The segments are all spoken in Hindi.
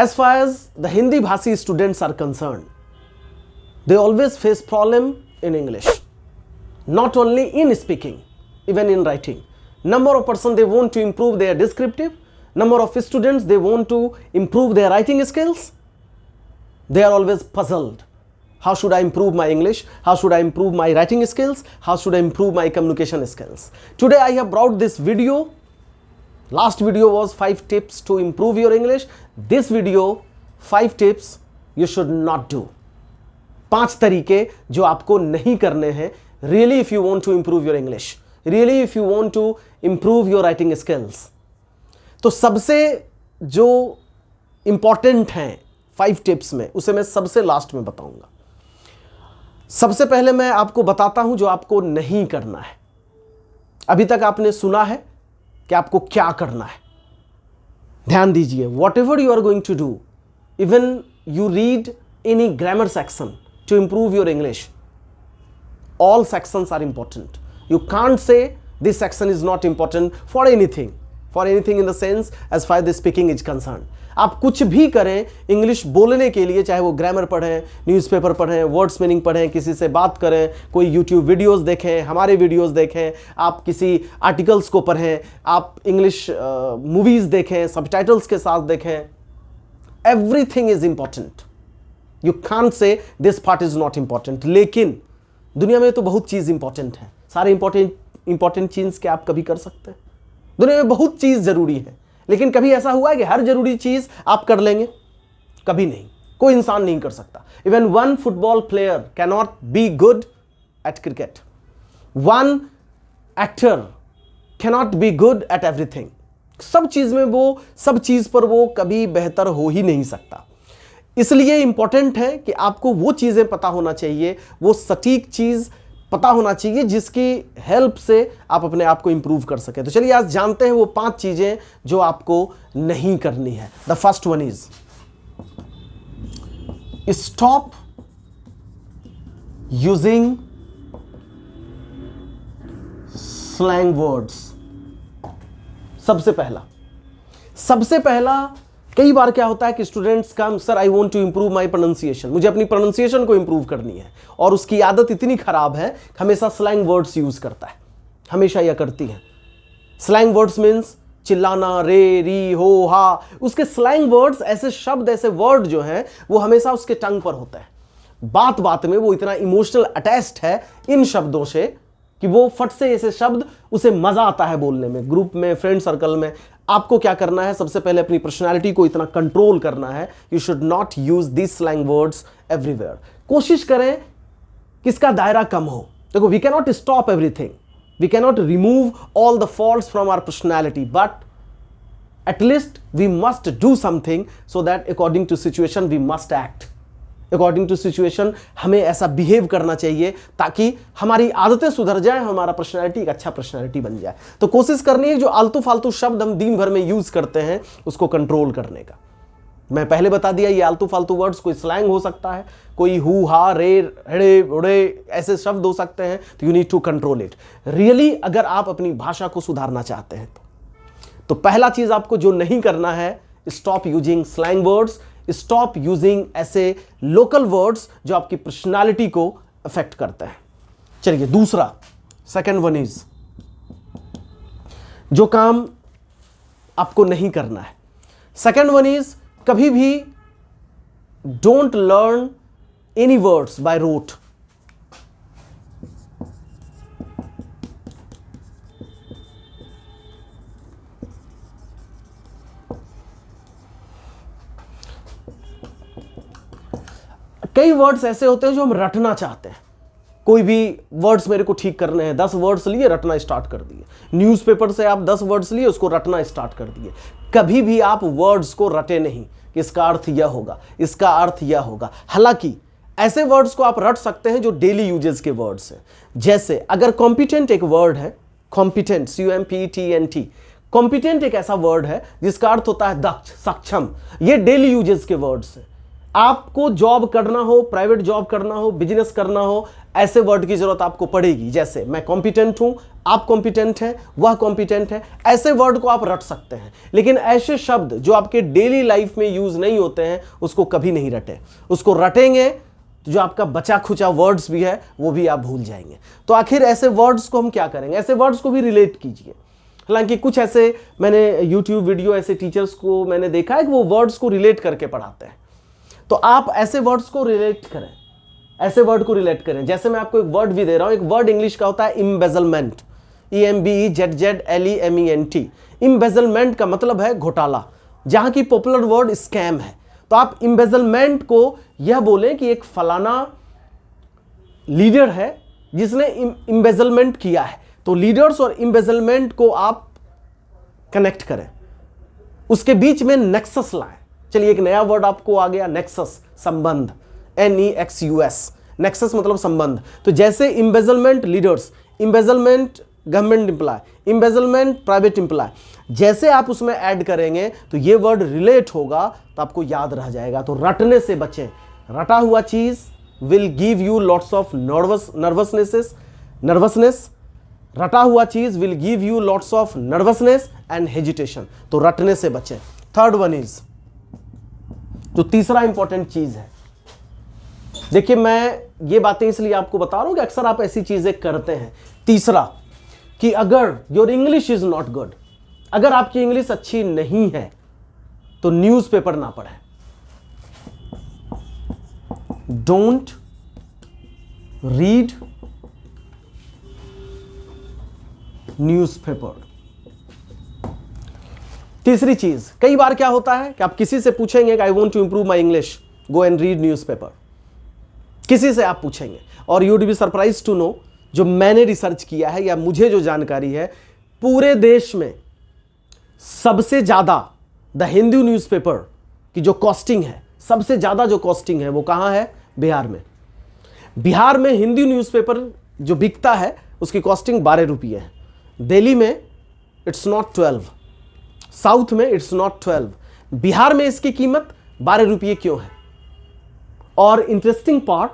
As far as the Hindi Bhasi students are concerned, they always face problem in English, not only in speaking, even in writing. Number of person they want to improve their descriptive, number of students they want to improve their writing skills. They are always puzzled. How should I improve my English? How should I improve my writing skills? How should I improve my communication skills? Today I have brought this video. Last video was 5 tips to improve your English. This video 5 tips you should not do. 5 तरीके जो आपको नहीं करने हैं really if you want to improve your English, really if you want to improve your writing skills. तो सबसे जो important हैं 5 tips में, उसे मैं सबसे लास्ट में बताऊंगा. सबसे पहले मैं आपको बताता हूं जो आपको नहीं करना है. अभी तक आपने सुना है कि आपको क्या करना है. ध्यान दीजिए, whatever you are going to do, even you read any grammar section to improve your English, all sections are important. You can't say this section is not important for anything in the sense as far as the speaking is concerned. आप कुछ भी करें इंग्लिश बोलने के लिए, चाहे वो ग्रामर पढ़ें, न्यूज़पेपर पढ़ें, वर्ड्स मीनिंग पढ़ें, किसी से बात करें, कोई यूट्यूब वीडियोस देखें, हमारे वीडियोस देखें, आप किसी आर्टिकल्स को पढ़ें, आप इंग्लिश मूवीज़ देखें, सबटाइटल्स के साथ देखें, everything is important. You can't say this part is not important. लेकिन दुनिया में तो बहुत चीज़ इंपॉर्टेंट है. सारे इंपॉर्टेंट चीज़ क्या आप कभी कर सकते हैं? दुनिया में बहुत चीज़ ज़रूरी है, लेकिन कभी ऐसा हुआ है कि हर जरूरी चीज़ आप कर लेंगे? कभी नहीं. कोई इंसान नहीं कर सकता. Even one football player can not be good at cricket. One actor can not be good at everything. सब चीज़ पर वो कभी बेहतर हो ही नहीं सकता. इसलिए इंपॉर्टेंट है कि आपको वो चीज़ें पता होना चाहिए, वो सटीक चीज़ पता होना चाहिए जिसकी हेल्प से आप अपने आप को इंप्रूव कर सकें. तो चलिए आज जानते हैं वो 5 चीज़ें जो आपको नहीं करनी है. The first one is stop using slang words. सबसे पहला कई बार क्या होता है कि students come, sir I want to improve my pronunciation, मुझे अपनी प्रोनाउंसिएशन को इंप्रूव करनी है, और उसकी आदत इतनी खराब है हमेशा स्लैंग वर्ड्स यूज करता है. हमेशा यह करती है. स्लैंग वर्ड्स मीन्स चिल्लाना, रे, री, हो, हा. उसके स्लैंग वर्ड्स, ऐसे शब्द, ऐसे वर्ड जो हैं वो हमेशा उसके टंग पर होता है. बात में वो इतना इमोशनल अटैच्ड है इन शब्दों से कि वो फट से ऐसे शब्द उसे मजा आता है बोलने में. ग्रुप में, फ्रेंड सर्कल में आपको क्या करना है? सबसे पहले अपनी पर्सनालिटी को इतना कंट्रोल करना है. You should not use this slang words everywhere. कोशिश करें कि इसका दायरा कम हो. देखो, we can not stop everything, we can not remove all the faults from our personality, but at least we must do something so that according to situation we must act. According to situation हमें ऐसा बिहेव करना चाहिए ताकि हमारी आदतें सुधर जाए, हमारा पर्सनैलिटी एक अच्छा पर्सनैलिटी बन जाए. तो कोशिश करनी है जो आलतू फालतू शब्द हम दिन भर में यूज करते हैं उसको कंट्रोल करने का. मैं पहले बता दिया, ये आलतू फालतू वर्ड्स कोई स्लैंग हो सकता है, कोई हु, हा, रे, हड़े, उड़े ऐसे शब्द हो सकते हैं. तो you need to control it really. अगर आप अपनी भाषा को सुधारना चाहते हैं तो पहला चीज आपको जो नहीं करना है, stop using slang words, stop using ऐसे लोकल वर्ड्स जो आपकी पर्सनालिटी को अफेक्ट करते हैं. चलिए दूसरा, सेकंड वन इज, जो काम आपको नहीं करना है. सेकंड वन इज, कभी भी don't learn any words by rote. कई वर्ड्स ऐसे होते हैं जो हम रटना चाहते हैं. कोई भी वर्ड्स मेरे को ठीक करने हैं, 10 वर्ड्स लिए रटना स्टार्ट कर दिए. न्यूज़पेपर से आप 10 वर्ड्स लिए, उसको रटना स्टार्ट कर दिए. कभी भी आप वर्ड्स को रटे नहीं कि इसका अर्थ यह होगा, इसका अर्थ यह होगा. हालांकि ऐसे वर्ड्स को आप रट सकते हैं जो डेली यूजेस के वर्ड्स हैं. जैसे अगर कॉम्पिटेंट एक वर्ड है, कॉम्पिटेंट, COMPETENT, कॉम्पिटेंट एक ऐसा वर्ड है जिसका अर्थ होता है दक्ष, सक्षम. ये डेली यूजेस के वर्ड्स हैं. आपको जॉब करना हो, प्राइवेट जॉब करना हो, बिजनेस करना हो, ऐसे वर्ड की जरूरत आपको पड़ेगी। जैसे मैं कॉम्पिटेंट हूं, आप कॉम्पिटेंट हैं, वह कॉम्पिटेंट है, ऐसे वर्ड को आप रट सकते हैं। लेकिन ऐसे शब्द जो आपके डेली लाइफ में यूज नहीं होते हैं उसको कभी नहीं रटे। उसको रटेंगे तो जो आपका बचा खुचा वर्ड्स भी है वो भी आप भूल जाएंगे। तो आखिर ऐसे वर्ड्स को हम क्या करेंगे, ऐसे वर्ड्स को भी रिलेट कीजिए। हालांकि कुछ ऐसे मैंने यूट्यूब वीडियो, ऐसे टीचर्स को मैंने देखा है कि वो वर्ड्स को रिलेट करके पढ़ाते हैं। तो आप ऐसे वर्ड्स को रिलेट करें, ऐसे वर्ड को रिलेट करें। जैसे मैं आपको एक वर्ड भी दे रहा हूं, एक वर्ड इंग्लिश का होता है इम्बेजलमेंट, EMBEZZLEMENT। इम्बेजलमेंट का मतलब है घोटाला, जहां की पॉपुलर वर्ड स्कैम है। तो आप इम्बेजलमेंट को यह बोलें कि एक फलाना लीडर है जिसने इम्बेजलमेंट किया है। तो लीडर्स और इम्बेजलमेंट को आप कनेक्ट करें, उसके बीच में नेक्सस लाएं। चलिए एक नया वर्ड आपको आ गया, नेक्सस, संबंध, NEXUS। नेक्सस मतलब संबंध। तो जैसे embezzlement leaders, embezzlement government employ, embezzlement private employ, जैसे आप उसमें ऐड करेंगे तो ये वर्ड रिलेट होगा, तो आपको याद रह जाएगा। तो रटने से बचें। रटा हुआ चीज will give you lots of nervousness. रटा हुआ चीज will give you lots of nervousness and hesitation. तो रटने से बचें। थर्ड वन इज, जो तीसरा इंपॉर्टेंट चीज है, देखिए मैं ये बातें इसलिए आपको बता रहा हूं कि अक्सर आप ऐसी चीजें करते हैं। तीसरा, कि अगर your English is not good, अगर आपकी इंग्लिश अच्छी नहीं है तो न्यूज़पेपर ना पढ़ें। Don't read newspaper. तीसरी चीज, कई बार क्या होता है कि आप किसी से पूछेंगे कि I want to improve my English, go and read newspaper. किसी से आप पूछेंगे, और you would be surprise to know, जो मैंने रिसर्च किया है या मुझे जो जानकारी है, पूरे देश में सबसे ज्यादा द हिंदू न्यूज़पेपर की जो कॉस्टिंग है, सबसे ज्यादा जो कॉस्टिंग है वो कहां है? बिहार में। बिहार में हिंदी न्यूज़पेपर जो बिकता है उसकी कॉस्टिंग 12 रुपये है। दिल्ली में इट्स नॉट 12, साउथ में इट्स नॉट 12, बिहार में इसकी कीमत 12 रुपये क्यों है? और इंटरेस्टिंग पार्ट,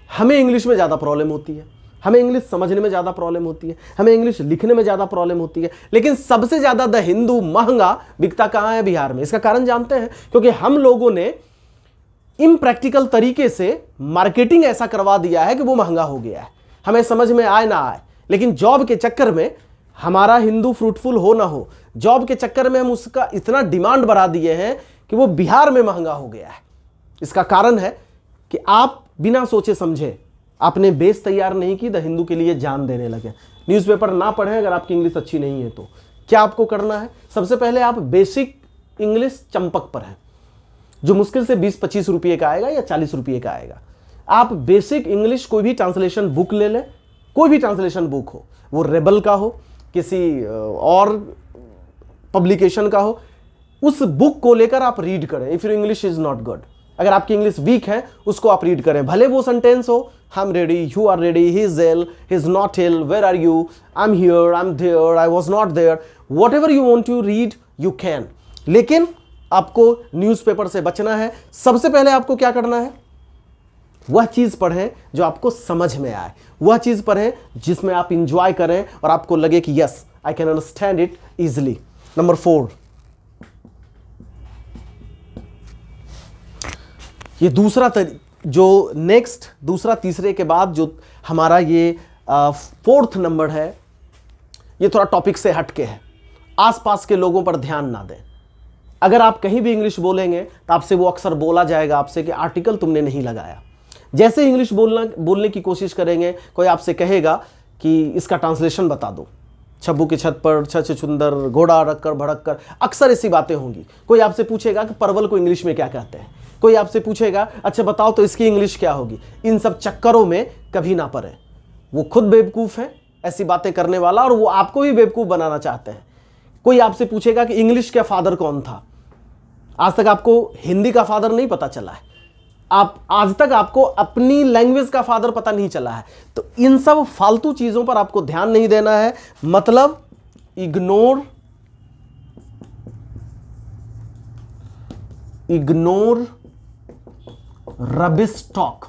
हमें इंग्लिश में ज़्यादा प्रॉब्लम होती है, हमें इंग्लिश समझने में ज़्यादा प्रॉब्लम होती है, हमें इंग्लिश लिखने में ज़्यादा प्रॉब्लम होती है, लेकिन सबसे ज़्यादा द हिंदू महंगा बिकता कहाँ है? बिहार में। इसका कारण जानते हैं? क्योंकि हम लोगों ने इम्प्रैक्टिकल तरीके से मार्केटिंग ऐसा करवा दिया है कि वो महंगा हो गया है, हमें समझ में आए ना आए। लेकिन जॉब के चक्कर में, हमारा हिंदू फ्रूटफुल हो ना हो, जॉब के चक्कर में हम उसका इतना डिमांड बढ़ा दिए हैं कि वो बिहार में महंगा हो गया है। इसका कारण है कि आप बिना सोचे समझे आपने बेस तैयार नहीं की, द हिंदू के लिए जान देने लगे। न्यूज़पेपर ना पढ़ें अगर आपकी इंग्लिश अच्छी नहीं है तो। क्या आपको करना है? सबसे पहले आप बेसिक इंग्लिश चंपक पढ़ें, जो मुश्किल से 20-25 रुपये का आएगा या 40 रुपये का आएगा। आप बेसिक इंग्लिश कोई भी ट्रांसलेशन बुक ले लें, कोई भी ट्रांसलेशन बुक हो, वो रेबल का हो, किसी और पब्लिकेशन का हो, उस बुक को लेकर आप रीड करें। If your English is not good, अगर आपकी इंग्लिश वीक है उसको आप रीड करें। भले वो सेंटेंस हो, I am ready, you are ready, he is ill, he is not ill, where are you, I am here, I am there, I was not there, whatever you want to read you can. लेकिन आपको न्यूज़पेपर से बचना है। सबसे पहले आपको क्या करना है? वह चीज पढ़ें जो आपको समझ में आए, वह चीज पढ़ें जिसमें आप इंजॉय करें और आपको लगे कि yes I can understand it easily. Number 4, ये दूसरा जो नेक्स्ट, दूसरा तीसरे के बाद जो हमारा ये 4th नंबर है, ये थोड़ा टॉपिक से हटके है। आसपास के लोगों पर ध्यान ना दें। अगर आप कहीं भी इंग्लिश बोलेंगे तो आपसे वो अक्सर बोला जाएगा आपसे कि आर्टिकल तुमने नहीं लगाया। जैसे इंग्लिश बोलने की कोशिश करेंगे, कोई आपसे कहेगा कि इसका ट्रांसलेशन बता दो। छब्बू की छत पर छछुंदर घोड़ा रखकर भड़क कर, अक्सर ऐसी बातें होंगी। कोई आपसे पूछेगा कि परवल को इंग्लिश में क्या कहते हैं, कोई आपसे पूछेगा अच्छा बताओ तो इसकी इंग्लिश क्या होगी। इन सब चक्करों में कभी ना पड़े। वो खुद बेवकूफ़ है ऐसी बातें करने वाला, और वो आपको भी बेवकूफ़ बनाना चाहते हैं। कोई आपसे पूछेगा कि इंग्लिश का फादर कौन था, आज तक आपको हिंदी का फादर नहीं पता चला है, आज तक आपको अपनी लैंग्वेज का फादर पता नहीं चला है। तो इन सब फालतू चीजों पर आपको ध्यान नहीं देना है। मतलब इग्नोर रबिश टॉक।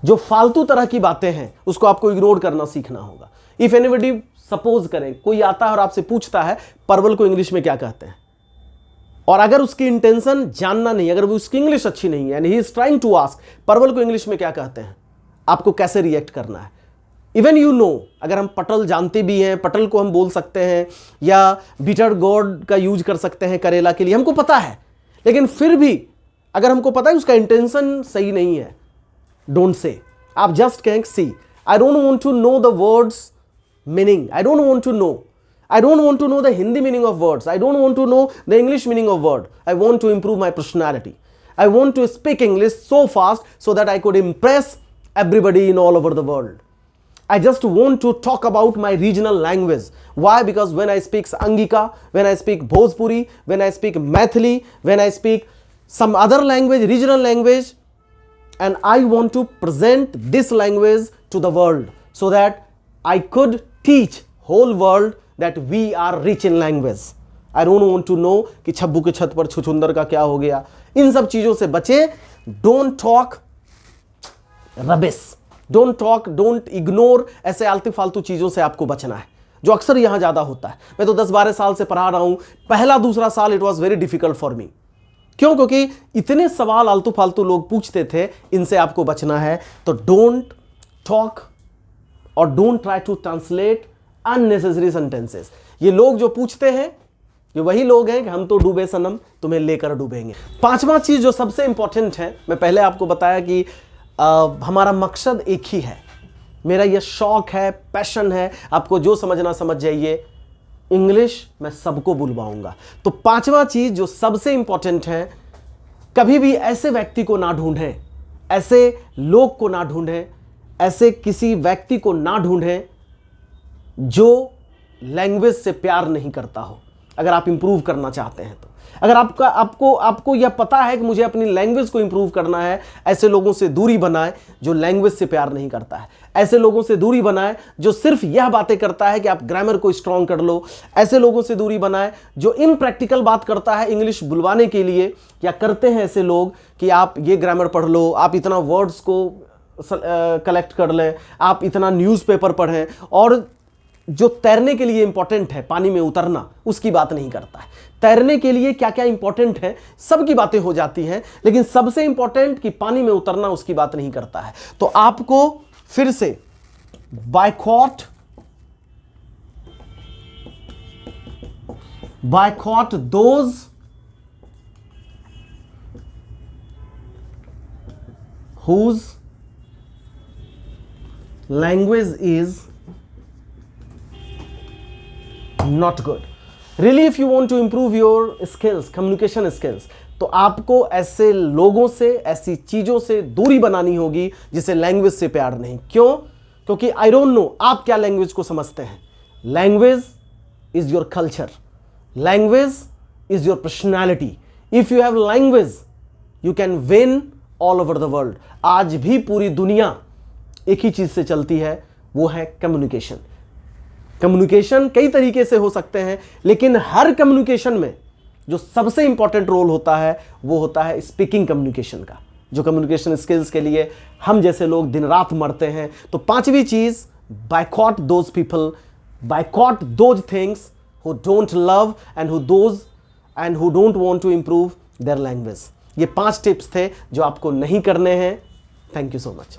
जो फालतू तरह की बातें हैं उसको आपको इग्नोर करना सीखना होगा। इफ एनीबडी, सपोज करें कोई आता है और आपसे पूछता है परवल को इंग्लिश में क्या कहते हैं, और अगर उसकी इंटेंशन जानना नहीं, अगर वो उसकी इंग्लिश अच्छी नहीं है and he is trying to ask Parwal को इंग्लिश में क्या कहते हैं, आपको कैसे रिएक्ट करना है। इवन यू नो, अगर हम पटल जानते भी हैं, पटल को हम बोल सकते हैं या बिटर गोर्ड का यूज कर सकते हैं करेला के लिए, हमको पता है, लेकिन फिर भी अगर हमको पता है उसका इंटेंशन सही नहीं है, डोंट से। आप जस्ट कहें see, I don't want to know the words meaning, I don't want to know, I don't want to know the Hindi meaning of words. I don't want to know the English meaning of word. I want to improve my personality. I want to speak English so fast so that I could impress everybody in all over the world. I just want to talk about my regional language. Why? Because when I speak Angika, when I speak Bhojpuri, when I speak Maithili, when I speak some other language, regional language, and I want to present this language to the world so that I could teach whole world that we are rich in language. I don't want to know कि छब्बू के छत पर छुछुंदर का क्या हो गया। इन सब चीजों से बचे। Don't talk rubbish. Don't talk, don't ignore, ऐसे आलतू फालतू चीजों से आपको बचना है, जो अक्सर यहां ज्यादा होता है। मैं तो 10-12 साल से पढ़ा रहा हूं, पहला दूसरा साल it was very difficult for me. क्यों? क्योंकि इतने सवाल आलतू फालतू लोग पूछते थे, इनसे आपको बचना है। तो डोंट टॉक और don't try to translate unnecessary sentences. ये लोग जो पूछते हैं ये वही लोग हैं कि हम तो डूबे सनम, तुम्हें लेकर डूबेंगे। पांचवा चीज जो सबसे इंपॉर्टेंट है, मैं पहले आपको बताया कि हमारा मकसद एक ही है, मेरा ये शौक है, पैशन है, आपको जो समझना समझ जाइए, इंग्लिश मैं सबको बुलवाऊंगा। तो पांचवा चीज जो सबसे इंपॉर्टेंट है, कभी भी ऐसे व्यक्ति को ना ढूंढें, ऐसे लोग को ना ढूंढें, ऐसे किसी व्यक्ति को ना ढूंढें जो लैंग्वेज से प्यार नहीं करता हो। अगर आप इंप्रूव करना चाहते हैं तो, अगर आपको यह पता है कि मुझे अपनी लैंग्वेज को इंप्रूव करना है, ऐसे लोगों से दूरी बनाएं जो लैंग्वेज से प्यार नहीं करता है। ऐसे लोगों से दूरी बनाएं जो सिर्फ यह बातें करता है कि आप ग्रामर को स्ट्रांग कर लो। ऐसे लोगों से दूरी बनाएं जो इनप्रैक्टिकल बात करता है इंग्लिश बुलवाने के लिए, या करते हैं ऐसे लोग कि आप ये ग्रामर पढ़ लो, आप इतना वर्ड्स को कलेक्ट कर लें, आप इतना न्यूज़पेपर पढ़ें, और जो तैरने के लिए इंपॉर्टेंट है, पानी में उतरना, उसकी बात नहीं करता है। तैरने के लिए क्या क्या इंपॉर्टेंट है सबकी बातें हो जाती हैं, लेकिन सबसे इंपॉर्टेंट कि पानी में उतरना, उसकी बात नहीं करता है। तो आपको फिर से boycott those whose language is not good. Really, if you want to improve your skills, communication skills, तो आपको ऐसे लोगों से, ऐसी चीज़ों से दूरी बनानी होगी जिसे लैंग्वेज से प्यार नहीं। क्यों? क्योंकि आई डोंट नो आप क्या लैंग्वेज को समझते हैं। Language is your culture, language is your personality. If you have language you can win all over the world. आज भी पूरी दुनिया एक ही चीज़ से चलती है, वो है कम्युनिकेशन। कम्युनिकेशन कई तरीके से हो सकते हैं, लेकिन हर कम्युनिकेशन में जो सबसे इंपॉर्टेंट रोल होता है वो होता है स्पीकिंग कम्युनिकेशन का, जो कम्युनिकेशन स्किल्स के लिए हम जैसे लोग दिन रात मरते हैं। तो पांचवी चीज, boycott those people, boycott those things who don't love and who don't want to improve their language. ये 5 टिप्स थे जो आपको नहीं करने हैं। Thank you so much.